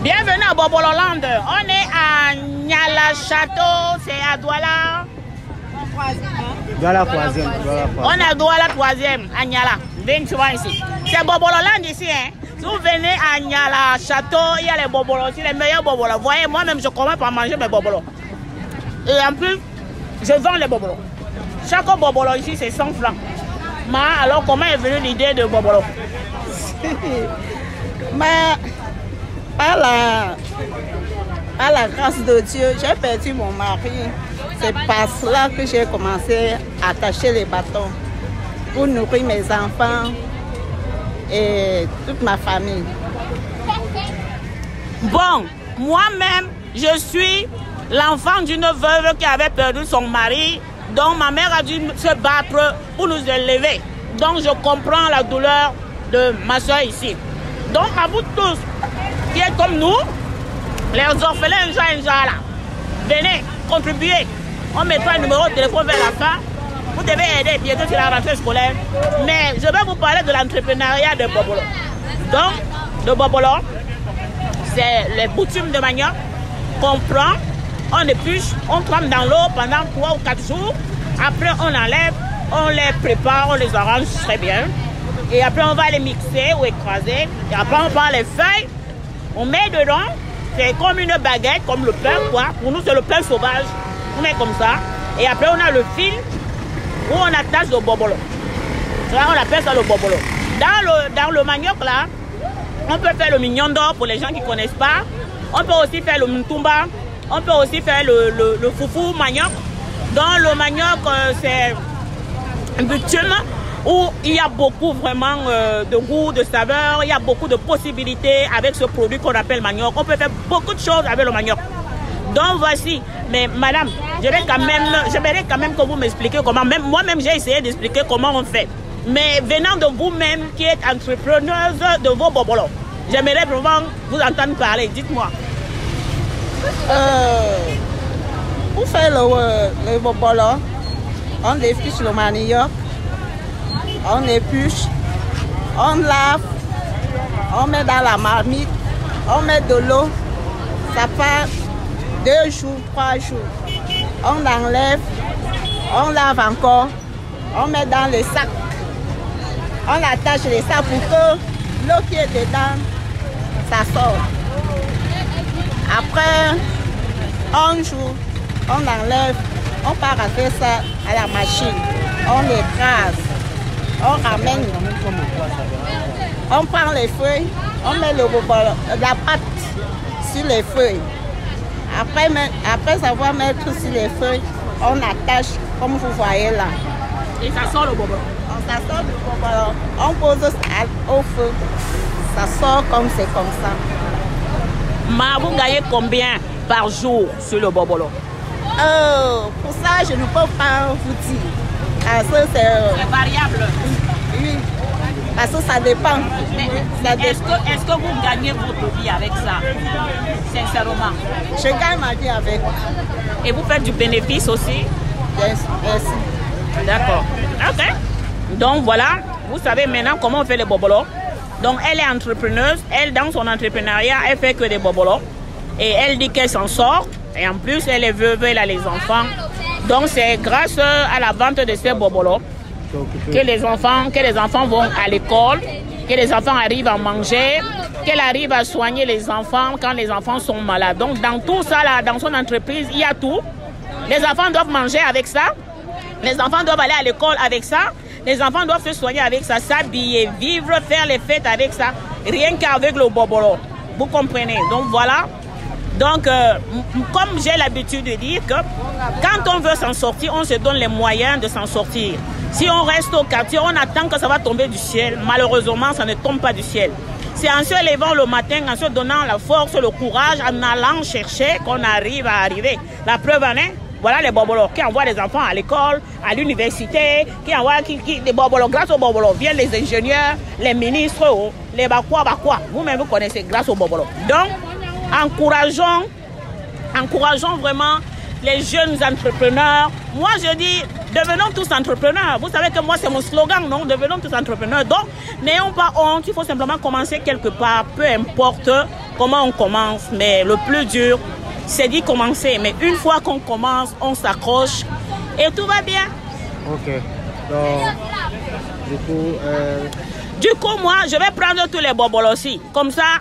Bienvenue à Bobololand. On est à Nyala Château, c'est à Douala. Douala 3e. On est à Douala 3e, à Nyala. Viens souvent ici. C'est Bobololand ici. Hein. Si vous venez à Nyala Château, il y a les bobolos ici, les meilleurs bobolos. Vous voyez, moi-même, je commence par manger mes bobolos. Et en plus, je vends les bobolos. Chaque bobolo ici, c'est 100 francs. Mais alors, comment est venue l'idée de bobolo? Mais à la grâce de Dieu, j'ai perdu mon mari. C'est par cela que j'ai commencé à attacher les bâtons pour nourrir mes enfants et toute ma famille. Bon, moi-même, je suis l'enfant d'une veuve qui avait perdu son mari. Donc ma mère a dû se battre pour nous élever. Donc je comprends la douleur de ma soeur ici. Donc à vous tous qui êtes comme nous, les orphelins, là, venez contribuer. On mettra un numéro de téléphone vers la fin. Vous devez aider bientôt sur la rentrée scolaire. Mais je vais vous parler de l'entrepreneuriat de Bobolo. Donc, de Bobolo, c'est les boutures de manioc qu'on prend, on épluche, on trempe dans l'eau pendant 3 ou 4 jours. Après, on enlève, on les prépare, on les arrange très bien. Et après, on va les mixer ou écraser. Et après, on prend les feuilles, on met dedans. C'est comme une baguette, comme le pain, quoi. Pour nous, c'est le pain sauvage. On met comme ça. Et après, on a le fil où on attache le bobolo. Là, on appelle ça le bobolo. Dans le manioc, là, on peut faire le mignon d'or pour les gens qui ne connaissent pas. On peut aussi faire le mtumba. On peut aussi faire le foufou manioc. Dans le manioc, c'est un bitume où il y a beaucoup vraiment de goût, de saveur. Il y a beaucoup de possibilités avec ce produit qu'on appelle manioc. On peut faire beaucoup de choses avec le manioc. Donc voici. Mais madame, j'aimerais quand même que vous m'expliquiez comment. Même moi-même, j'ai essayé d'expliquer comment on fait. Mais venant de vous-même qui êtes entrepreneuse de vos bobolos, j'aimerais vraiment vous entendre parler. Dites-moi. Pour faire le bobolo, on épluche le manioc, on épluche, on lave, on met dans la marmite, on met de l'eau, ça part 2 jours, 3 jours. On enlève, on lave encore, on met dans les sacs. On attache les sacs pour que l'eau qui est dedans, ça sort. Après 1 jour, on enlève, on part à faire ça à la machine. On écrase, on ramène. On prend les feuilles, on met la pâte sur les feuilles. Après avoir mettre sur les feuilles, on attache comme vous voyez là. Et ça sort le bobolo. Ça sort le bobolo. On pose au feu. Ça sort comme c'est comme ça. Mais vous gagnez combien par jour sur le bobolo? Pour ça, je ne peux pas vous dire. Parce que c'est variable. Oui. Parce que ça dépend. Est-ce que vous gagnez votre vie avec ça? Sincèrement. Je gagne ma vie avec. Et vous faites du bénéfice aussi? Yes, merci. D'accord. Ok. Donc voilà, vous savez maintenant comment on fait les bobolos. Donc elle est entrepreneuse. Elle, dans son entrepreneuriat, elle fait que des bobolos. Et elle dit qu'elle s'en sort. Et en plus, elle est veuve, elle a les enfants. Donc c'est grâce à la vente de ces bobolos que les enfants vont à l'école, que les enfants arrivent à manger, qu'elle arrive à soigner les enfants quand les enfants sont malades. Donc dans tout ça, là, dans son entreprise, il y a tout. Les enfants doivent manger avec ça. Les enfants doivent aller à l'école avec ça. Les enfants doivent se soigner avec ça, s'habiller, vivre, faire les fêtes avec ça, rien qu'avec le bobolo. Vous comprenez? Donc voilà. Donc, comme j'ai l'habitude de dire que quand on veut s'en sortir, on se donne les moyens de s'en sortir. Si on reste au quartier, on attend que ça va tomber du ciel. Malheureusement, ça ne tombe pas du ciel. C'est en se levant le matin, en se donnant la force, le courage, en allant chercher qu'on arrive à arriver. La preuve en est, voilà les bobolos qui envoient les enfants à l'école, à l'université, qui envoient des bobolos. Grâce aux bobolos viennent les ingénieurs, les ministres, les bakwa. Vous-même vous connaissez grâce aux bobolos. Donc, encourageons vraiment les jeunes entrepreneurs. Moi, je dis, devenons tous entrepreneurs. Vous savez que moi, c'est mon slogan, non? Devenons tous entrepreneurs. Donc, n'ayons pas honte. Il faut simplement commencer quelque part. Peu importe comment on commence. Mais le plus dur, c'est d'y commencer. Mais une fois qu'on commence, on s'accroche et tout va bien. Ok. Donc, du coup, moi, je vais prendre tous les bobolos aussi. Comme ça,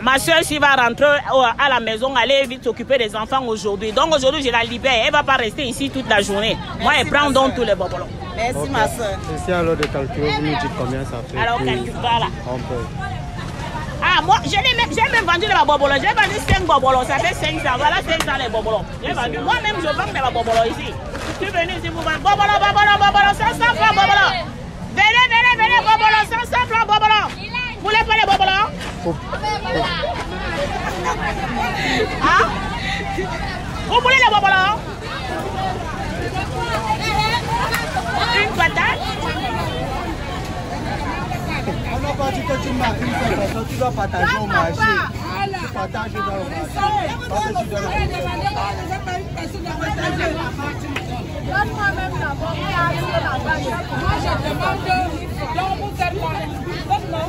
ma soeur, s'il va rentrer à la maison, aller vite s'occuper des enfants aujourd'hui. Donc aujourd'hui, je la libère. Elle ne va pas rester ici toute la journée. Merci, moi, elle prend donc tous les bobolos. Merci, okay, ma soeur. Ici, alors de calculer, vous nous dites combien ça fait. Alors, calcule pas là. On peut. Ah, moi, j'ai même vendu les bobolos. J'ai vendu 5 bobolos. Ça fait 500. Voilà 500 les bobolos. J'ai vendu. Moi-même, je vends mes bobolos ici. Je suis venu ici pour vendre bobolos, 500 francs bobolos. Venez, bobolos, 500 francs bobolos. Vous voulez pas les bobolos? Hein? Vous voulez les bobolos? Une patate? On n'a pas dit que tu marques une personne, tu dois partager au marché. Tu partages dans le marché. Parce que tu dois Donne-moi-même la boîte. Moi, je demande donc vous êtes là.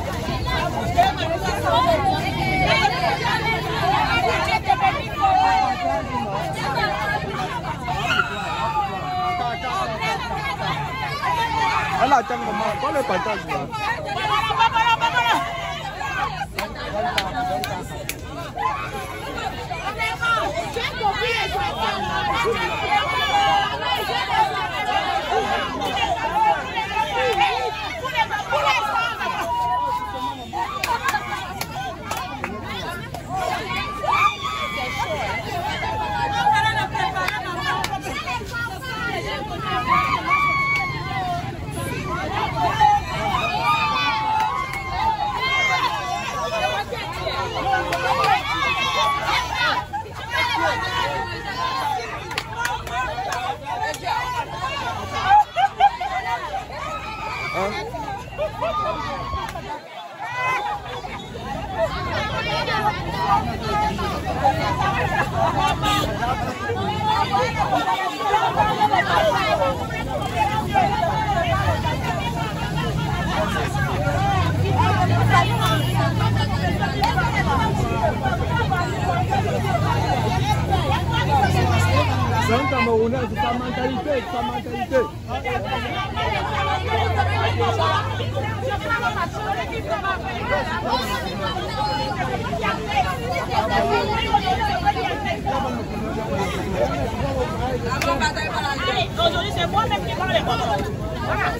Allah attend le moment, pas le partage. C'est un Camerounais, c'est sa mentalité, Aujourd'hui, c'est moi-même qui prends les bobolos. Voilà.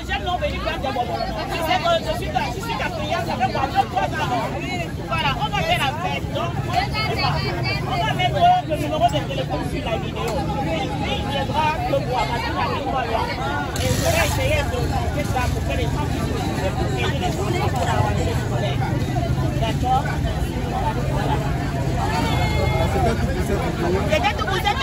J'aime non venir faire des bobolos. Je suis ta prière, ça fait quoi? 2-3 ans. Voilà, on va faire la fête. Donc, on va mettre le numéro de téléphone sur la vidéo. Oui, il viendra pas de bois parce qu'il a mis moi loin. Et je vais essayer de monter ça pour que les gens puissent aider les enfants pour avoir des scolaires. D'accord? C'était tout pour cette vidéo. C'était tout pour cette